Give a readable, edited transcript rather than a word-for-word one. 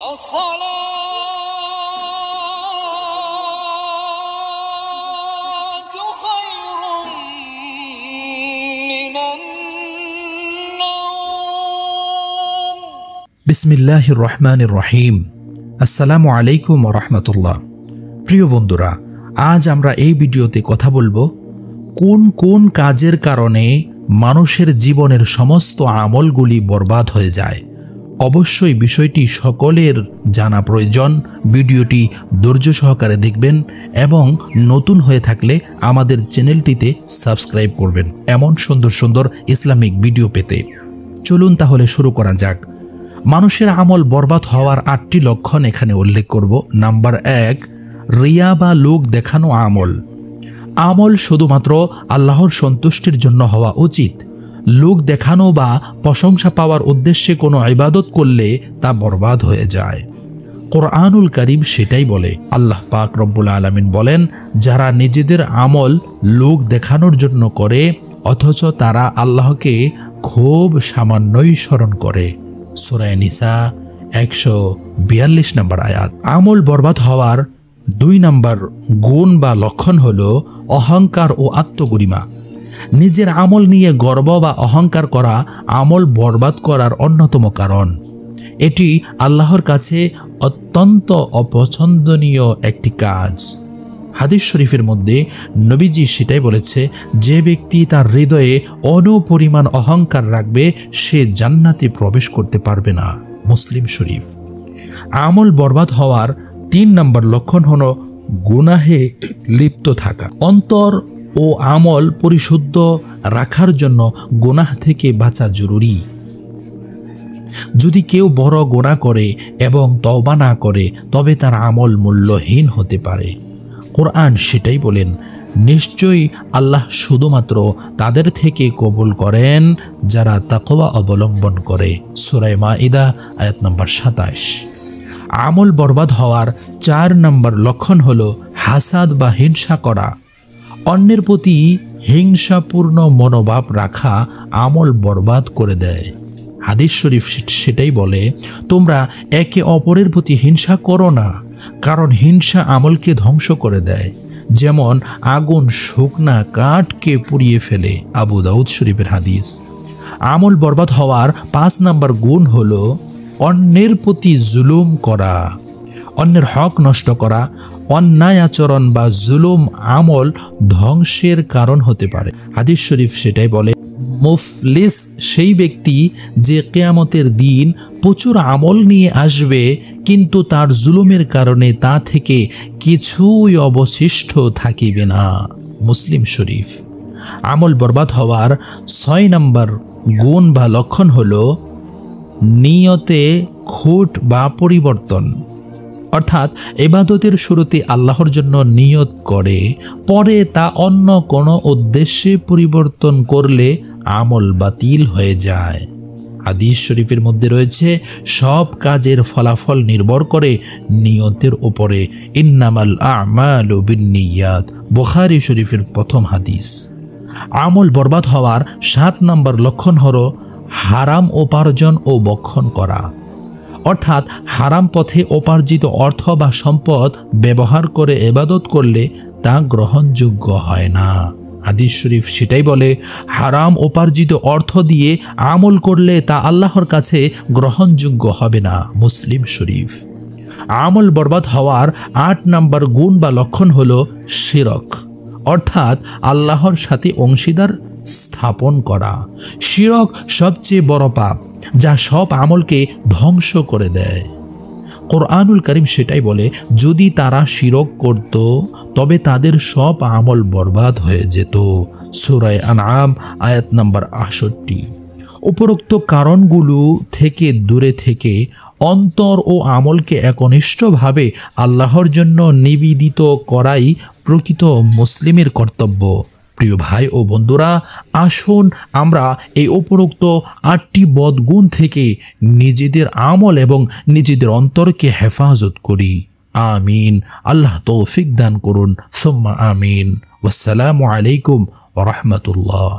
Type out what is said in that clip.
বিসমিল্লাহির রহমানির রহিম। আসসালামু আলাইকুম ওয়া রাহমাতুল্লাহ। প্রিয় বন্ধুরা, আজ আমরা এই ভিডিওতে কথা বলবো কোন কোন কাজের কারণে মানুষের জীবনের সমস্ত আমলগুলি বরবাদ হয়ে যায়। অবশ্যই বিষয়টি সকলের জানা প্রয়োজন। ভিডিওটি ধৈর্য সহকারে দেখবেন এবং নতুন হয়ে থাকলে আমাদের চ্যানেলটিতে সাবস্ক্রাইব করবেন এমন সুন্দর সুন্দর ইসলামিক ভিডিও পেতে। চলুন তাহলে শুরু করা যাক। মানুষের আমল বরবাদ হওয়ার 8টি লক্ষণ এখানে উল্লেখ করব। নাম্বার 1, রিয়া বা লোক দেখানো আমল। আমল শুধুমাত্র আল্লাহর সন্তুষ্টির জন্য হওয়া উচিত। লোক দেখানো বা প্রশংসা পাওয়ার উদ্দেশ্যে কোনো ইবাদত করলে তা বরবাদ হয়ে যায়। কোরআনুল কারীম সেটাই বলে। আল্লাহ পাক রব্বুল আলামিন বলেন, যারা নিজেদের আমল লোক দেখানোর জন্য করে অথচ তারা আল্লাহকে খুব সামান্যই স্মরণ করে। সূরা নিসা 142 নম্বর আয়াত। আমল বরবাদ হওয়ার 2 নম্বর গুণ বা লক্ষণ হল অহংকার ও আত্মগরিমা। নিজের আমল নিয়ে গর্ব বা অহংকার করা আমল বরবাদ করার অন্যতম কারণ। এটি আল্লাহর কাছে অত্যন্ত অপছন্দনীয় একটি কাজ। হাদিস শরীফের মধ্যে নবীজি সেটাই বলেছে, যে ব্যক্তি তার হৃদয়ে অনুপরিমাণ অহংকার রাখবে সে জান্নাতে প্রবেশ করতে পারবে না। মুসলিম শরীফ। আমল বরবাদ হওয়ার 3 নম্বর লক্ষণ হল গুনাহে লিপ্ত থাকা। অন্তর ও আমল পরিশুদ্ধ রাখার জন্য গুনাহ থেকে বাঁচা জরুরি। যদি কেউ বড় গুনাহ করে এবং তওবা না করে তবে তার আমল মূল্যহীন হতে পারে। কোরআন সেটাই বলেন, নিশ্চয়ই আল্লাহ শুধুমাত্র তাদের থেকে কবুল করেন যারা তাকওয়া অবলম্বন করে। সূরা মাইদা আয়াত নম্বর 27। আমল বরবাদ হওয়ার 4 নম্বর লক্ষণ হল হাসাদ বা হিংসা করা। অন্যের প্রতি হিংসাপূর্ণ মনোভাব রাখা আমল বরবাদ করে দেয়। হাদিস শরীফ সেটাই বলে, তোমরা একে অপরের প্রতি হিংসা করো না, কারণ হিংসা আমলকে ধ্বংস করে দেয়, যেমন আগুন শুকনা কাঠকে পুড়িয়ে ফেলে। আবু দাউদ শরীফের হাদিস। আমল বরবাদ হওয়ার 5 নম্বর গুণ হল অন্যের প্রতি জুলুম করা, অন্যের হক নষ্ট করা। অন্যায় আচরণ বা জুলুম আমল ধ্বংসের কারণ হতে পারে। হাদিস শরীফ সেটাই বলে, মুফলিস সেই ব্যক্তি যে কিয়ামতের দিন প্রচুর আমল নিয়ে আসবে কিন্তু তার জুলুমের কারণে তা থেকে কিছুই অবশিষ্ট থাকিবে না। মুসলিম শরীফ। আমল বরবাদ হওয়ার 6 নম্বর গুণ বা লক্ষণ হল নিয়তে খুঁত বা পরিবর্তন। অর্থাৎ ইবাদতের শুরুতে আল্লাহর জন্য নিয়ত করে পরে তা অন্য কোনো উদ্দেশ্যে পরিবর্তন করলে আমল বাতিল হয়ে যায়। হাদিস শরীফের মধ্যে রয়েছে, সব কাজের ফলাফল নির্ভর করে নিয়তের উপরে। ইন্নামাল আমালু বিন্নিয়াত। বুখারী শরীফের প্রথম হাদিস। আমল বরবাদ হওয়ার 7 নম্বর লক্ষণ হল হারাম উপার্জন ও ভক্ষণ করা। অর্থাৎ হারাম পথে উপার্জিত অর্থ বা সম্পদ ব্যবহার করে ইবাদত করলে তা গ্রহণযোগ্য হয় না। হাদিস শরীফ সেটাই বলে, হারাম উপার্জিত অর্থ দিয়ে আমল করলে তা আল্লাহর কাছে গ্রহণযোগ্য হবে না। মুসলিম শরীফ। আমল বরবাদ হওয়ার 8 নম্বর গুণ বা লক্ষণ হল শিরক। অর্থাৎ আল্লাহর সাথে অংশীদার স্থাপন করা। শিরক সবচেয়ে বড় পাপ যা সব আমলকে ধ্বংস করে দেয়। কোরআনুল কারীম সেটাই বলে, যদি তারা শিরক করত তবে তাদের সব আমল বরবাদ হয়ে যেত। সূরা আনআম আয়াত নম্বর 68। উপরোক্ত কারণগুলো থেকে দূরে থেকে অন্তর ও আমলকে একনিষ্ঠভাবে আল্লাহর জন্য নিবেদিত করাই প্রকৃত মুসলিমের কর্তব্য। প্রিয় ভাই ও বন্ধুরা, আসুন আমরা এই উপরোক্ত 8টি বদগুণ থেকে নিজেদের আমল এবং নিজেদের অন্তরকে হেফাজত করি। আমিন। আল্লাহ তৌফিক দান করুন। সুম্মা আমিন। ওয়াসসালামু আলাইকুম ওয়া রাহমাতুল্লাহ।